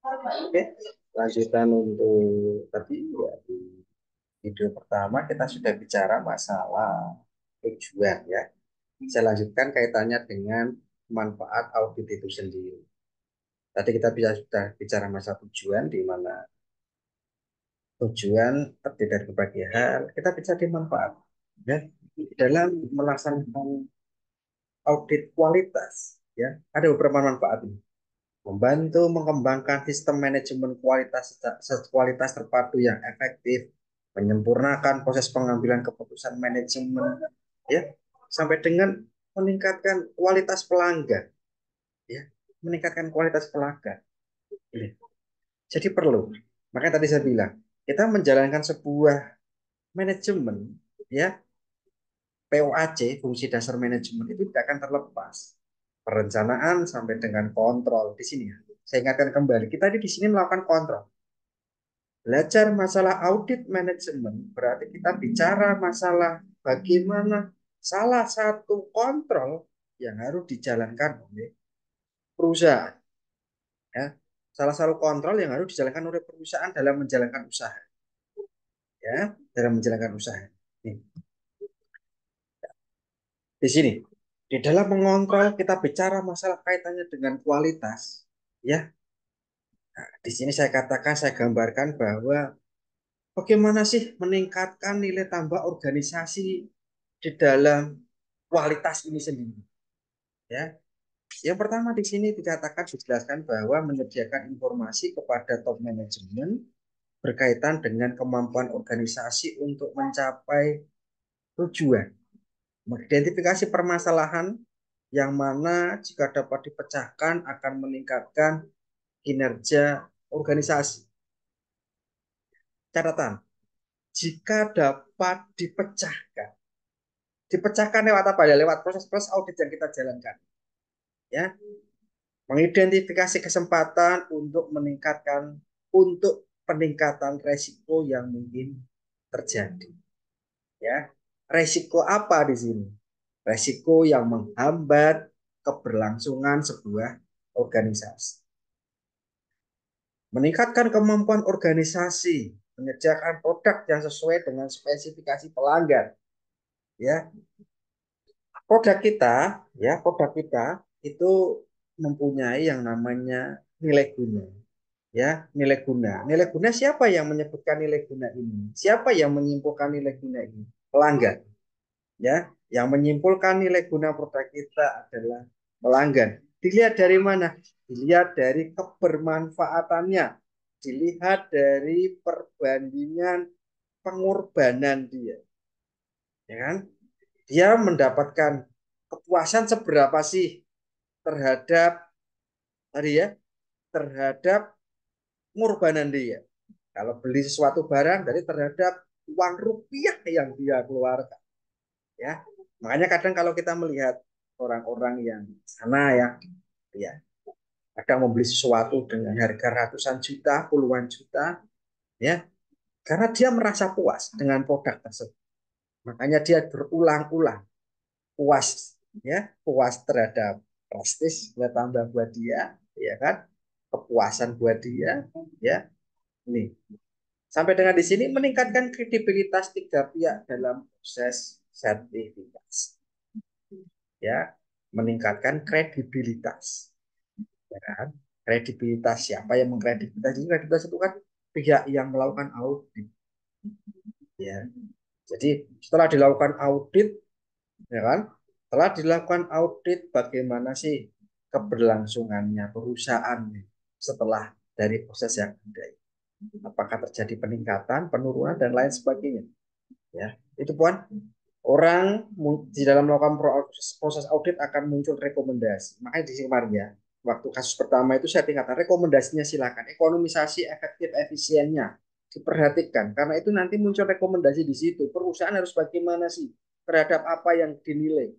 Oke, lanjutan untuk tadi ya di video pertama kita sudah bicara masalah tujuan ya. Saya lanjutkan kaitannya dengan manfaat audit itu sendiri. Tadi kita sudah bicara masalah tujuan di mana tujuan terdiri dari berbagai hal. Kita bicara di manfaat. Ya, dalam melaksanakan audit kualitas ya ada beberapa manfaat ini. Membantu mengembangkan sistem manajemen kualitas terpadu yang efektif, menyempurnakan proses pengambilan keputusan manajemen, ya, sampai dengan meningkatkan kualitas pelanggan, ya, meningkatkan kualitas pelanggan. Ya. Jadi perlu. Makanya tadi saya bilang, kita menjalankan sebuah manajemen, ya, POAC, fungsi dasar manajemen itu tidak akan terlepas. Perencanaan sampai dengan kontrol di sini. Saya ingatkan kembali, kita di sini melakukan kontrol. Belajar masalah audit manajemen berarti kita bicara masalah bagaimana salah satu kontrol yang harus dijalankan oleh perusahaan. Ya. Salah satu kontrol yang harus dijalankan oleh perusahaan dalam menjalankan usaha. Ya, dalam menjalankan usaha. Nih, di sini, di dalam mengontrol kita bicara masalah kaitannya dengan kualitas. Ya, nah, di sini saya katakan, saya gambarkan bahwa bagaimana sih meningkatkan nilai tambah organisasi di dalam kualitas ini sendiri? Ya, yang pertama di sini dikatakan dijelaskan bahwa menyediakan informasi kepada top manajemen berkaitan dengan kemampuan organisasi untuk mencapai tujuan, mengidentifikasi permasalahan yang mana jika dapat dipecahkan akan meningkatkan kinerja organisasi. Catatan, jika dapat dipecahkan. Dipecahkan lewat apa ya? Lewat proses-proses audit yang kita jalankan. Ya, mengidentifikasi kesempatan untuk peningkatan resiko yang mungkin terjadi. Ya, resiko apa di sini? Resiko yang menghambat keberlangsungan sebuah organisasi. Meningkatkan kemampuan organisasi, menyediakan produk yang sesuai dengan spesifikasi pelanggan. Ya, produk kita itu mempunyai yang namanya nilai guna. Ya, nilai guna. Nilai guna siapa yang menyebutkan nilai guna ini? Siapa yang menyimpulkan nilai guna ini? Pelanggan. Ya, yang menyimpulkan nilai guna produk kita adalah pelanggan. Dilihat dari mana? Dilihat dari kebermanfaatannya. Dilihat dari perbandingan pengorbanan dia. Ya kan? Dia mendapatkan kepuasan seberapa sih terhadap tadi ya, terhadap pengorbanan dia. Kalau beli sesuatu barang dari terhadap uang rupiah yang dia keluarkan, ya. Makanya kadang kalau kita melihat orang-orang yang sana ya, ya, kadang membeli sesuatu dengan harga ratusan juta, puluhan juta, ya, karena dia merasa puas dengan produk tersebut. Makanya dia berulang-ulang puas, ya, puas terhadap prestis nilai tambah buat dia, ya kan, kepuasan buat dia, ya. Ini sampai dengan di sini meningkatkan kredibilitas tiga pihak dalam proses sertifikasi, ya, meningkatkan kredibilitas, ya kan, kredibilitas siapa yang mengkredibilitas ini? Kredibilitas itu kan pihak yang melakukan audit, ya. Jadi setelah dilakukan audit, ya kan, setelah dilakukan audit bagaimana sih keberlangsungannya perusahaan setelah dari proses yang ada, apakah terjadi peningkatan, penurunan dan lain sebagainya, ya. Itu Puan, orang di dalam melakukan proses audit akan muncul rekomendasi. Makanya di sini kemarin ya, waktu kasus pertama itu saya tingkatkan rekomendasinya, silakan ekonomisasi efektif efisiennya diperhatikan, karena itu nanti muncul rekomendasi di situ perusahaan harus bagaimana sih terhadap apa yang dinilai,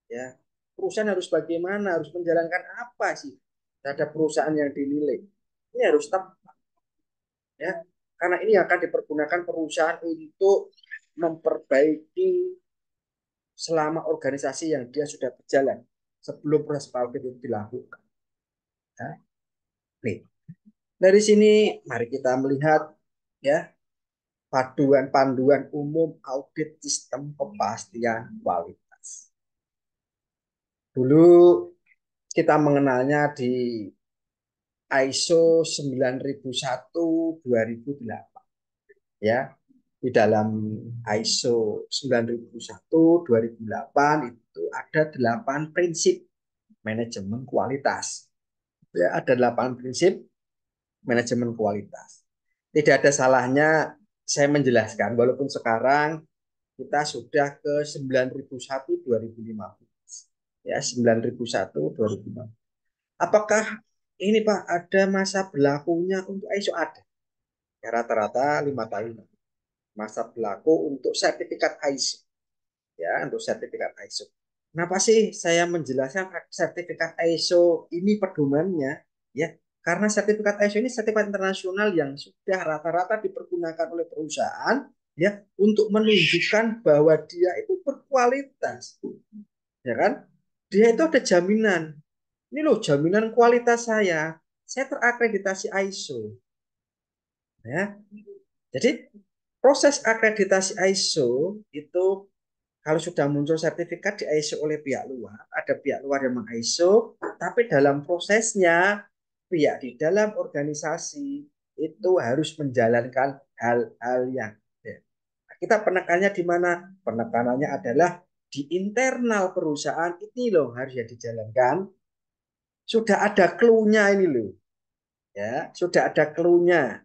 ya, perusahaan harus bagaimana, harus menjalankan apa sih terhadap perusahaan yang dinilai, ini harus tepat, ya, karena ini akan dipergunakan perusahaan untuk memperbaiki selama organisasi yang dia sudah berjalan sebelum proses audit itu dilakukan. Ya. Nih, dari sini mari kita melihat ya panduan umum audit sistem kepastian kualitas. Dulu kita mengenalnya di ISO 9001 2008 ya. Di dalam ISO 9001 2008 itu ada 8 prinsip manajemen kualitas. Ya, ada 8 prinsip manajemen kualitas. Tidak ada salahnya saya menjelaskan walaupun sekarang kita sudah ke 9001 2015. Ya, 9001 2015. Apakah ini Pak ada masa berlakunya untuk ISO? Ada. Ya, rata-rata 5 tahun masa berlaku untuk sertifikat ISO. Ya, untuk sertifikat ISO. Kenapa sih saya menjelaskan sertifikat ISO ini pedomannya? Ya, karena sertifikat ISO ini sertifikat internasional yang sudah rata-rata dipergunakan oleh perusahaan ya untuk menunjukkan bahwa dia itu berkualitas. Ya kan? Dia itu ada jaminan. Ini loh jaminan kualitas saya. Saya terakreditasi ISO. Ya. Jadi proses akreditasi ISO itu kalau sudah muncul sertifikat di ISO oleh pihak luar, ada pihak luar yang meng-ISO, tapi dalam prosesnya pihak di dalam organisasi itu harus menjalankan hal-hal yang kita penekannya di mana? Penekanannya adalah di internal perusahaan ini loh harus ya dijalankan. Sudah ada clue-nya ini loh. Ya, sudah ada clue-nya.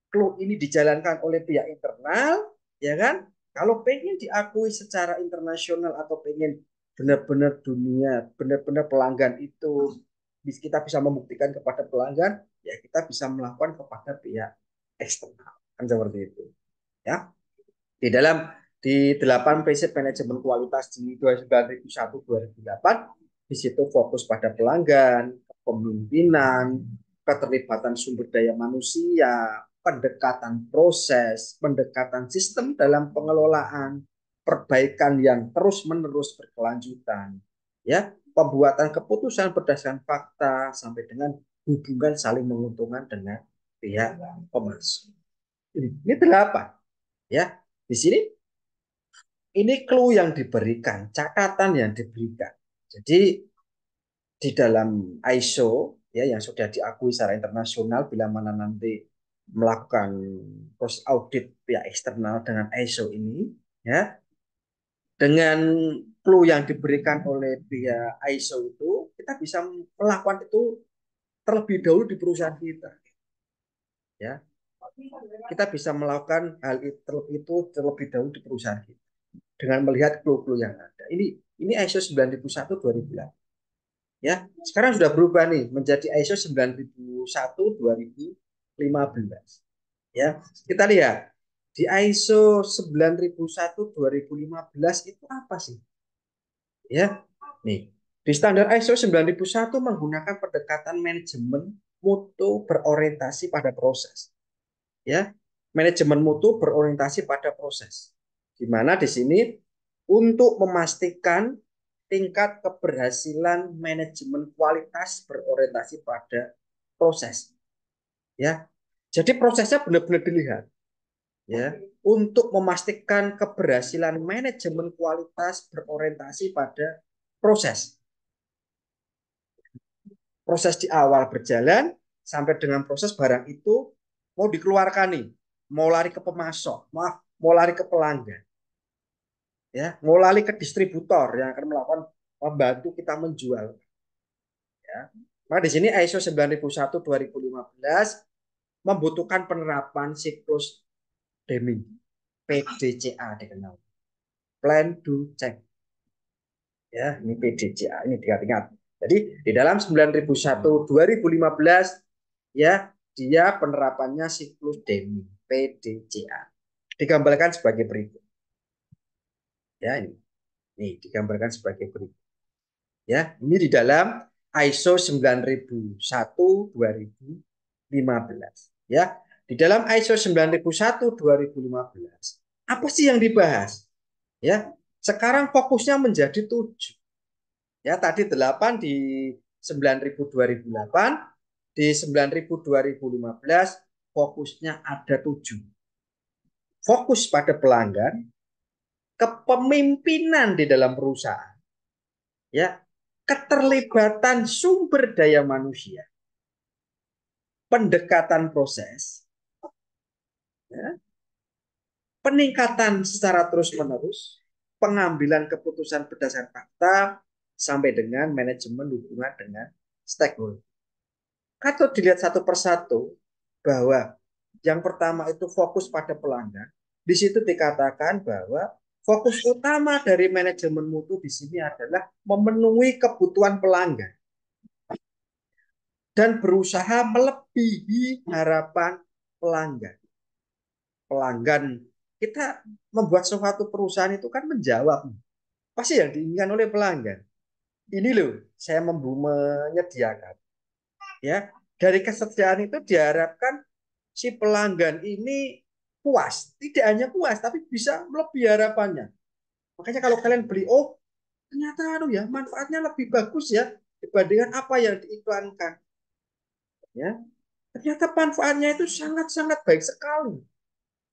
Clue ini dijalankan oleh pihak internal, ya kan? Kalau pengen diakui secara internasional atau pengen benar-benar dunia, benar-benar pelanggan itu kita bisa membuktikan kepada pelanggan, ya kita bisa melakukan kepada pihak eksternal. Kan seperti itu. Ya. Di 8 prinsip manajemen kualitas di 2001-2008, di situ fokus pada pelanggan, kepemimpinan, keterlibatan sumber daya manusia, pendekatan proses, pendekatan sistem dalam pengelolaan, perbaikan yang terus-menerus berkelanjutan, ya, pembuatan keputusan berdasarkan fakta sampai dengan hubungan saling menguntungkan dengan pihak pemasok. Ini 8, ya. Di sini ini clue yang diberikan, catatan yang diberikan. Jadi di dalam ISO ya yang sudah diakui secara internasional bila mana nanti melakukan proses audit pihak eksternal dengan ISO ini ya dengan clue yang diberikan oleh pihak ISO itu kita bisa melakukan itu terlebih dahulu di perusahaan kita ya kita bisa melakukan hal itu terlebih dahulu di perusahaan kita dengan melihat clue-clue yang ada. Ini ISO 9001 2008. Ya, sekarang sudah berubah nih menjadi ISO 9001 2015. Ya, kita lihat di ISO 9001 2015 itu apa sih? Ya, nih di standar ISO 9001 menggunakan pendekatan manajemen mutu berorientasi pada proses. Ya, manajemen mutu berorientasi pada proses. Di mana di sini untuk memastikan tingkat keberhasilan manajemen kualitas berorientasi pada proses. Ya, jadi prosesnya benar-benar dilihat. Ya, untuk memastikan keberhasilan manajemen kualitas berorientasi pada proses. Proses di awal berjalan sampai dengan proses barang itu mau dikeluarkan nih, mau lari ke pemasok, maaf, mau lari ke pelanggan, ya, mau lari ke distributor yang akan melakukan membantu kita menjual. Ya. Maka di sini ISO 9001 2015 membutuhkan penerapan siklus Deming, PDCA dikenal. Plan, do, check. Ya, ini PDCA, ini diingat-ingat. Jadi di dalam 9001 2015 ya dia penerapannya siklus Deming, PDCA. Digambarkan sebagai berikut. Ya, ini digambarkan sebagai berikut. Ya, ini di dalam ISO 9001 2015. Ya, di dalam ISO 9001 2015. Apa sih yang dibahas? Ya, sekarang fokusnya menjadi 7. Ya, tadi 8 di 9000 2008, Di 9000 2015 fokusnya ada 7. Fokus pada pelanggan, kepemimpinan di dalam perusahaan, ya, keterlibatan sumber daya manusia, pendekatan proses, ya, peningkatan secara terus-menerus, pengambilan keputusan berdasarkan fakta, sampai dengan manajemen hubungan dengan stakeholder. Kalau dilihat satu persatu, bahwa yang pertama itu fokus pada pelanggan, di situ dikatakan bahwa fokus utama dari manajemen mutu di sini adalah memenuhi kebutuhan pelanggan dan berusaha melebihi harapan pelanggan. Pelanggan kita membuat suatu perusahaan itu kan menjawab pasti yang diinginkan oleh pelanggan. Ini loh, saya menyediakan. Ya, dari kesetiaan itu diharapkan si pelanggan ini puas. Tidak hanya puas, tapi bisa melebihi harapannya. Makanya kalau kalian beli, oh ternyata ya manfaatnya lebih bagus ya dibandingkan apa yang diiklankan. Ya, ternyata manfaatnya itu sangat-sangat baik sekali.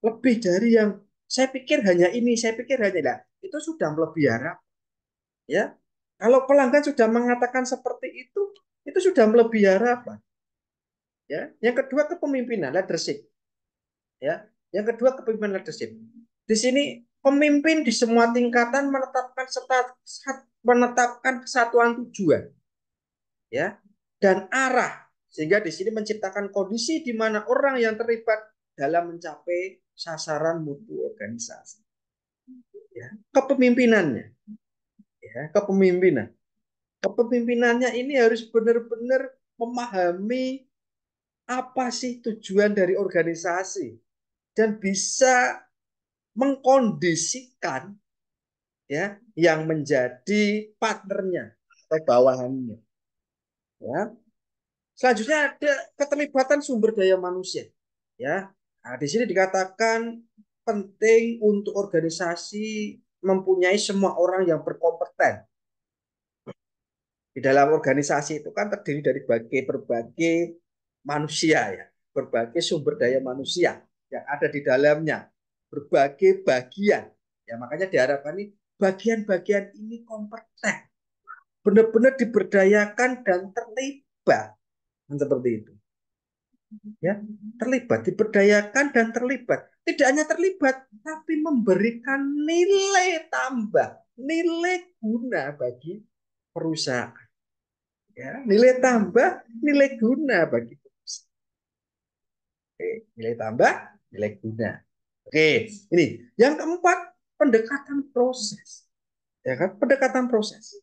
Lebih dari yang saya pikir hanya ini, saya pikir hanya lah. Itu sudah melebihi harap. Ya, kalau pelanggan sudah mengatakan seperti itu sudah melebihi harapan. Ya, yang kedua kepemimpinan, leadership. Ya, yang kedua kepemimpinan leadership. Di sini pemimpin di semua tingkatan menetapkan kesatuan tujuan, ya, dan arah, sehingga di sini menciptakan kondisi di mana orang yang terlibat dalam mencapai sasaran mutu organisasi. Ya, kepemimpinannya, ya, kepemimpinannya ini harus benar-benar memahami apa sih tujuan dari organisasi dan bisa mengkondisikan, ya, yang menjadi partnernya atau bawahannya. Ya. Selanjutnya ada keterlibatan sumber daya manusia. Ya, nah, di sini dikatakan penting untuk organisasi mempunyai semua orang yang berkompeten. Di dalam organisasi itu kan terdiri dari berbagai manusia, ya, berbagai sumber daya manusia yang ada di dalamnya, berbagai bagian. Ya, makanya diharapkan ini bagian-bagian ini kompeten, benar-benar diberdayakan dan terlibat, seperti itu. Ya, terlibat, diberdayakan dan terlibat. Tidak hanya terlibat, tapi memberikan nilai tambah, nilai guna bagi perusahaan. Ya, nilai tambah, nilai guna bagi perusahaan. Oke, nilai tambah, nilai guna. Oke, ini yang keempat, pendekatan proses. Ya kan, pendekatan proses.